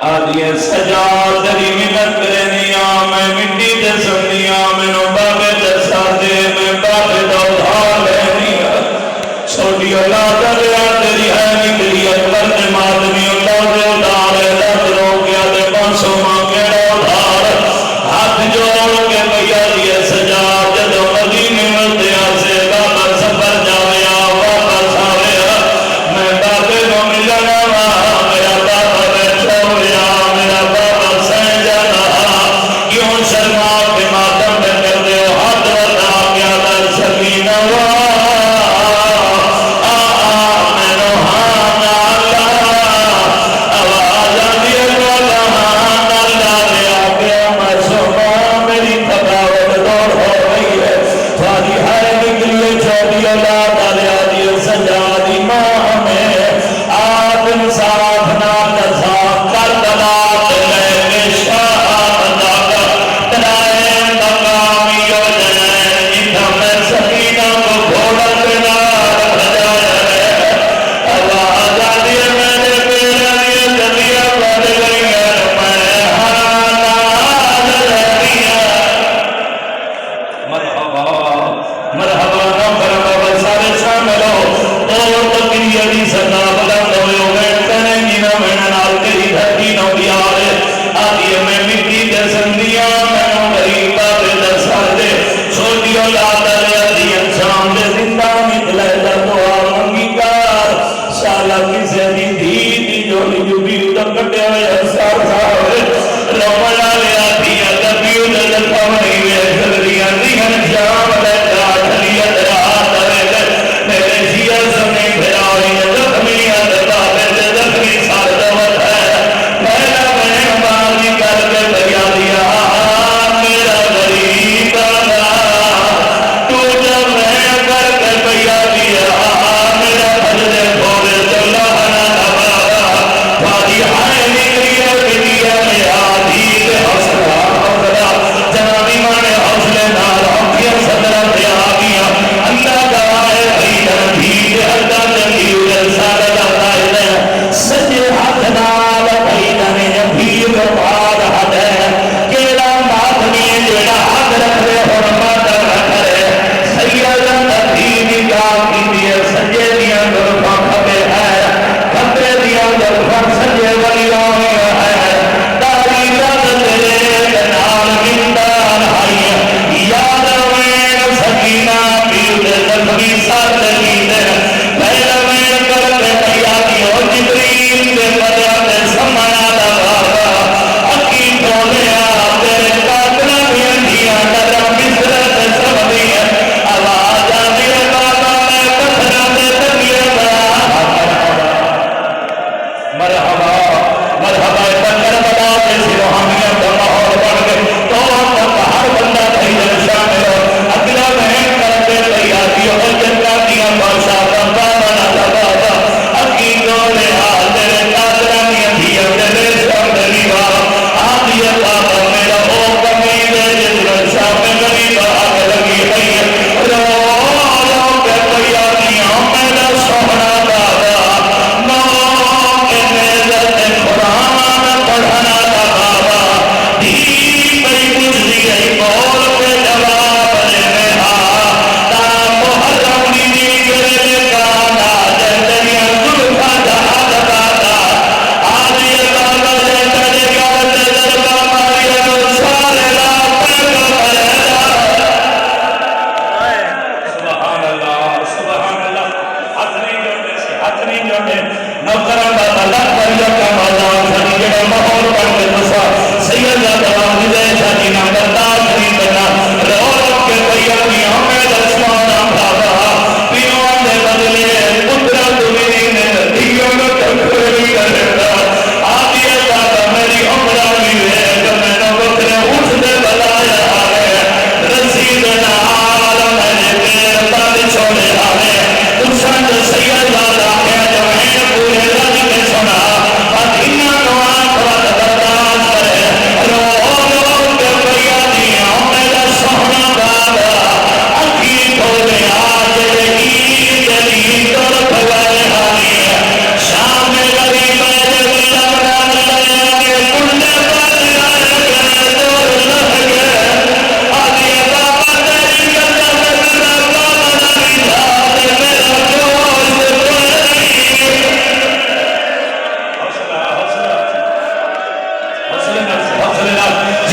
آدھی سجا تری منت کرنیا میں مٹی دے سنیا مینو بابے دسا دے میں بابے دا ادھار لینیا چھوٹی اولاد لیا تیری ہے نکلی اکبر نے مادمی اولاد ادھار لت رو گیا دے پانسوں ماں کیڑا ادھار ہاتھ جوڑ کے بھیا دیے سجا جدو مدینے ملتے آسے بابا سفر جاویا واپس آویا میں بابے کو ملنا میرا بابا بیٹھا ہویا میرا بابا سہ جانا کیوں شرما کے ماتم پہ کر دے ہاتھ بتا گیا در سکینہ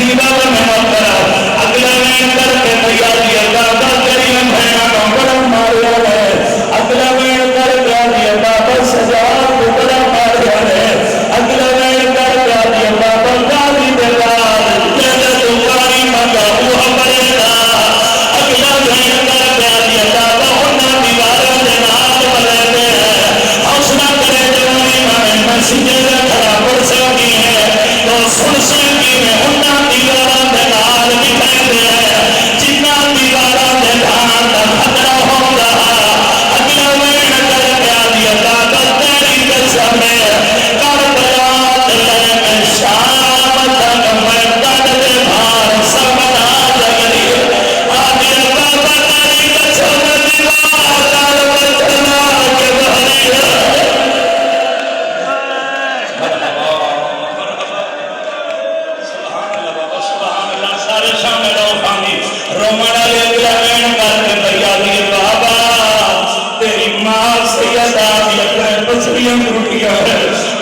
نصیبہ میں کرا اگلا وین کر کے بھیا دی بابا تیری بہنوں بڑا ماریا ہے اگلا وین کر کے دی بابا سجا کو بڑا ماریا ہے اگلا وین کر کے دی بابا گالی دے لال جے تو کاری منگا وہ بڑے دا اگلا وین کر کے دی بابا انہاں دیواراں دے نال بلے دے حوصلہ کرے جوانی میں مسجد دا کھڑا پڑھ سکتی ہے تو سن سکتی ہے انہاں دیواراں دے نال بٹھے دے جنہ دیواراں دے دھان دا خطرہ ہوندا اگلا وین کر کے دی بابا تیری قسم ہے کربلا تے شام تک میں کٹ دے بھار سبنا جگری آدھی بابا تیری قسم دیوار کر بچنا کے بھری سبحان اللہ سارے شامل ہو پانی رومنا لے اگلا وین کر کے بھیا دی بابا تیری ماں سیدہ دی اپنے بسریاں ٹوٹیاں ہے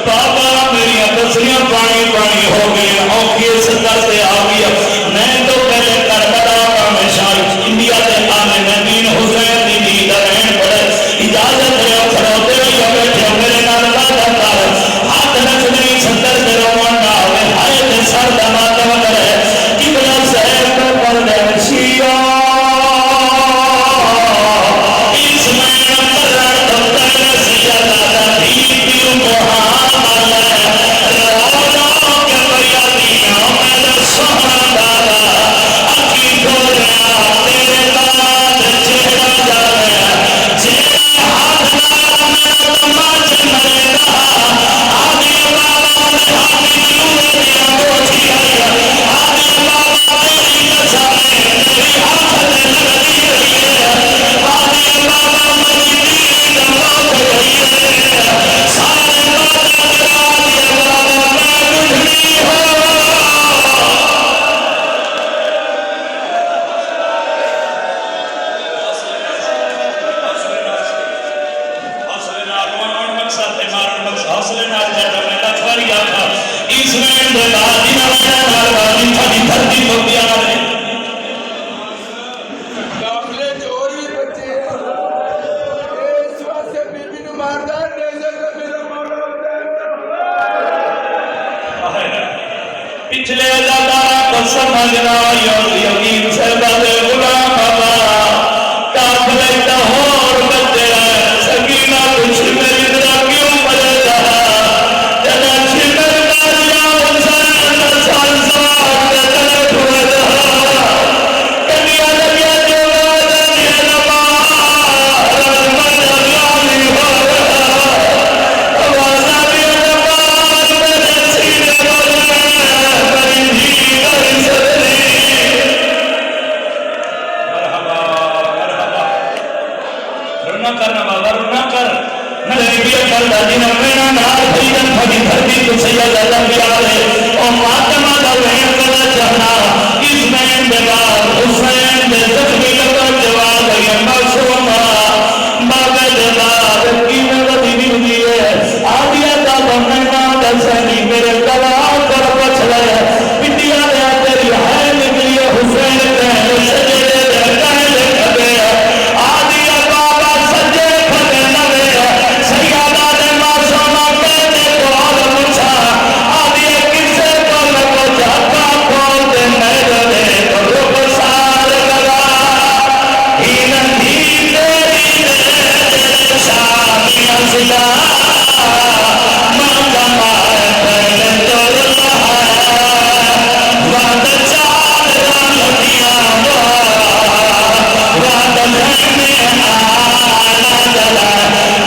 بابا میری بسریاں پانی پانی ہو گئی اوکھے سکر سے آ گیا میں تو پہلے کربلا کا مشاہد انڈیا دے آنے نبین حسین دی دید رہن پڑے اجازت رہے کھڑوتے ہوئے بیٹھے میرے نال وعدہ کر ہاتھ رکھ نہیں سکر دے روان نہ ہوئے ہائے دے سر دماتم کرے قبلہ صحیح کو پڑھ دے شیعہ اس میں کرن تو تیرے سیدہ دا دیپیوں کو حامل ہے رونا کے بیادیاں میں دے سہنا دادا اکی گھوڑیا تیرے بعد چہرہ جانے چہرہ ہاتھ نارا میرا تماج مرے گا آدھی بابا میں ہاتھی کیوں دیا موچی ہے آدھی بابا تیری قسم ہے تیری ہاتھ دے لگتی رہی ہے آدھی بابا مجھے دید موت گئی ہے سارے بابا کرا دیا بابا میں بجھنی ہو حوصلے نال روان مقصد تے مارن مقصد حوصلے نال جڑا میں لکھواری آکھا اس وین دے بعد انہاں وجہ نال والی تھاڈی دھرتی تو پیار ہے قافلے چور بھی بچے ہیں اس واسطے بی بی نو ماردا نیزے تے میرا مولا پچھلے ادادارہ کو سمجھنا یقین سے بد غلام بابا قافلے لاہور بچے سکینہ کچھ میری طرح کیوں بجے جا جنا چھمر داریا حسین سال سال جنا ٹھوئے جا کنیا لگیا جو دنیا نماز رحمت غالی ہو آوازہ بھی نماز میرے سینے بولے بری جی بری صدری مرحبا مرحبا رنا کرنا بابا رنا کر میرے بھی کر دادی نے میرا نال بھیجن بھگی دھرتی تو سید اعظم پیارے او ماتما دا وین کلا چاہنا اس وین دے بعد حسین دے زخمی لگا جواب ہے معصوما بابے دے بعد کی ودی دی ہے آدیا دا بننا دسنی میرے گواہ کر پچھ لے پٹیا دے تیری ہے نکلی حسین دے سجدے دے کہے کبے آدیا بابا سجے کھدے لگے سیادہ دے معصوما کہتے کو اور مچھا آدیا کسے کو لگو جاتا کھول دے میرے دے تو رب سار لگا ہی نندی تیری دے شامی ازلا مانگا مائے پہلے دور لہا وعد چار لگیاں وعد لہنے آنا جلا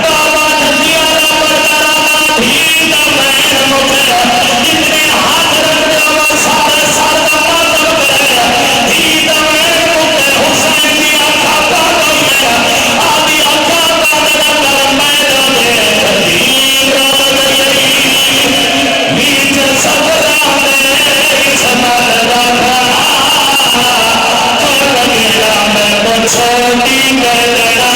بابا نندیاں بردارا بھی دمین مجھے جتنے ہاتھ رکھ جاوا سارے سار کا ماتم کرے بھی دمین مجھے حسین کی آقا پاگا گیا آدھی آقا پاگا کر میرا دے قدیر ہو گئی بیچ سفرہ میں سمال رکھا کر گیا میں تو چھوٹی کر دینا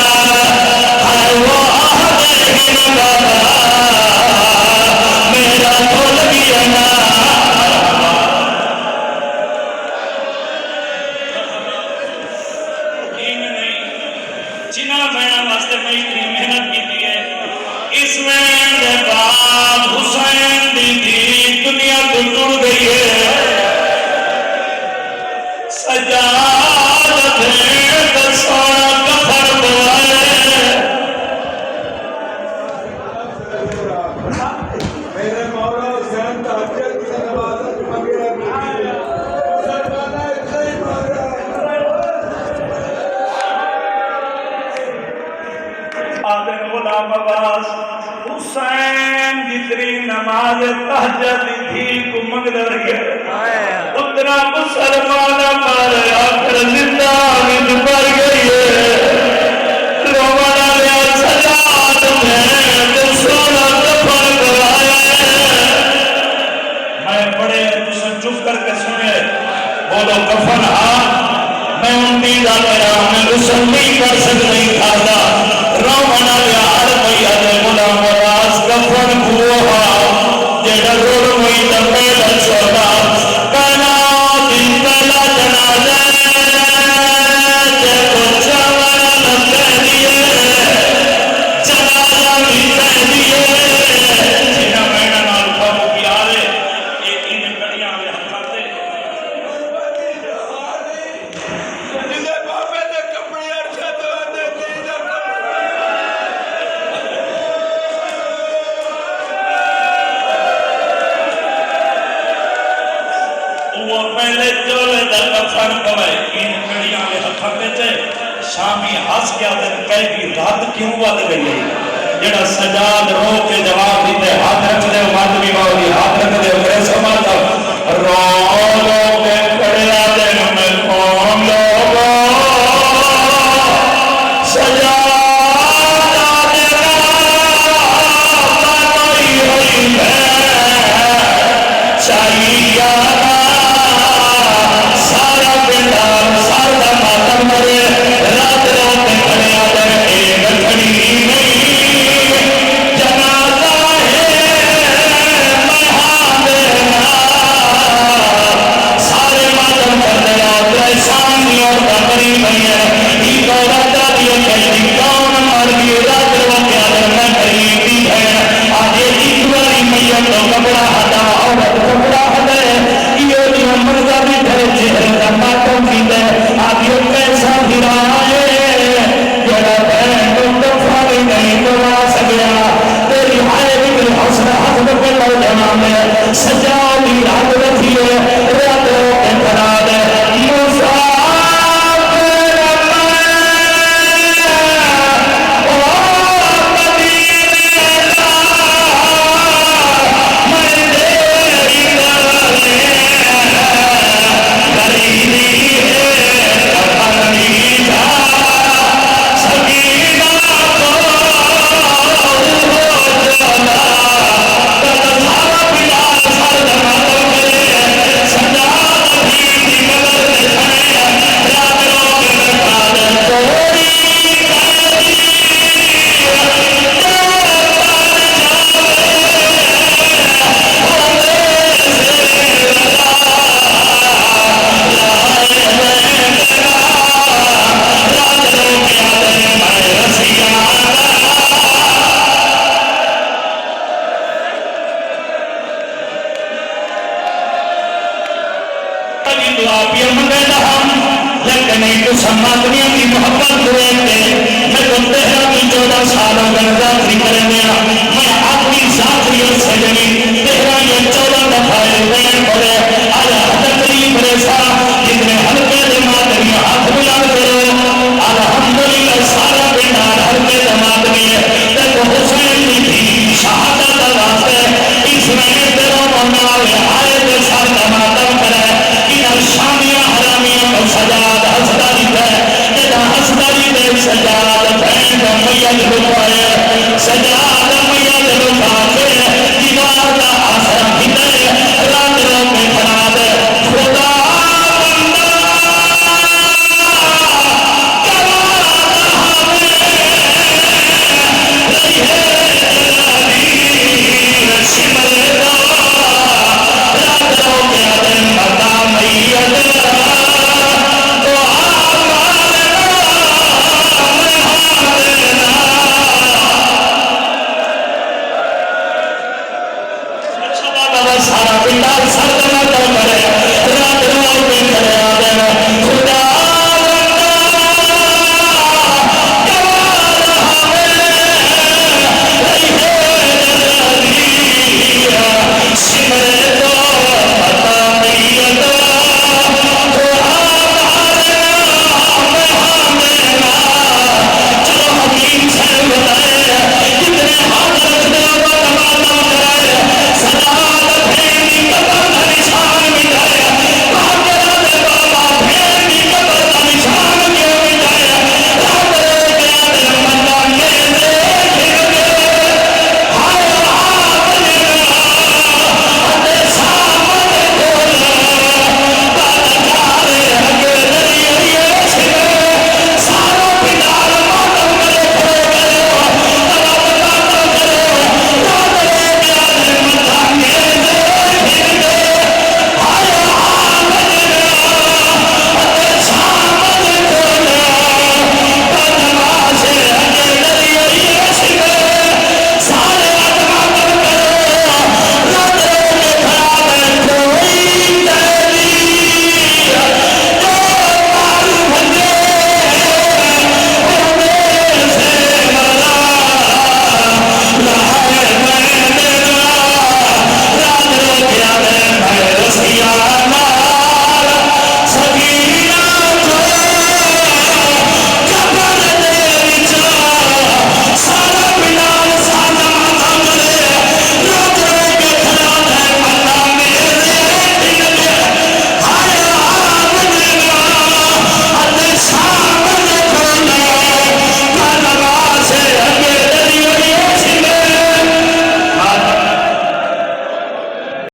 ہر وہ آہ دیکھنا بابا میرا بھول گیا نا نماز تہجد تھی کو منگد رہے اتنا مسلمان مار آخر زندانی پر گئی رومنا لیا سجاد میں سونا دفن کرایا میں بڑے تسن چپ کر کے سنے بولو کفن میں امیدہ میرا میں رسل نہیں کر سکتا نہیں کھاتا رومنا لیا ہر بھئی آدھے غلام راز کفن ہوا جیڑا روڑ ہوئی دفعہ چھوڑا کہنا دن پہلا جنازہ جے کو چاورا لگے دیئے جنازہ بھی کہہ دیئے جنہ میڈا نال کھاؤ پیارے ایک انہیں کڑیاں آگے ہمارتے جنہیں بابے نے کپڑے ارچہ دو دیتی وہ پہلے جولے در کفن کوئے ان کڑیاں میں ہتھاتے تھے شامی ہس کیا دن کہتی رات کیوں بات گئی ہے جڑا سجاد رو کے جواب دیتے ہاتھ رکھ دے مادمی باؤلی ہاتھ رکھ دے میرے سماتا رو لو کے کڑیا دن میں کون لوگو سجاد آدھگا باتائی ہوئی ہے چاہیے سارا پنڈال سارا ماتم مرے رات رات میں کھڑے آدھر ایک کھڑی نہیں جنازہ ہے مہاں دینا سارے ماتم کرنے آدھر سامنی اور بکری بنی ہے ایک اور رجا دیو کہتی کون مر گئی رات رات کے آدھر میں قریبی ہے آدھے ایک باری میت تو کپڑا ہٹا عورت کپڑا ہٹے یہ جو مرگا بھی تھے چہرے کا ماتم بھی دے آدھیوں کیسا ہرا ہے جڑا بہن تو دفعی نہیں کرا سکیا تیری ہائے بھی حسن حسن پہ لو جمع میں سجاؤ بھی رات رکھیے رات رو کے بنا دے سمادنیاں کی محبت ہوئے تھے میں تو تہرہ کی 14 سالوں کا ذاتری کریں گیا میں اپنی ذاتریوں سے جنی تہرہ یہ 14 دفعے وین پڑے آجا تقریب ریسا جتنے حلقے دمادنی ہاتھ ملان کرو الحمدللہ سارا بینار حلقے دمادنی ہے دیکھو حسین بھی تھی شہادت واسطے اس میں تیروں مناوے آئے دے سار دمادن کرے انہا شامیہ حرامیہ کو سجاد حسداری دے جدا حسداری دے سجاد بھین کو میاد رکھائے سجاد میاد رکھائے دیوار دا آسرا بھیدے رات رو میں بنا دے خدا بندہ سارا پنڈال سردنا تو کرے رات رو میں کرے آدھے خدا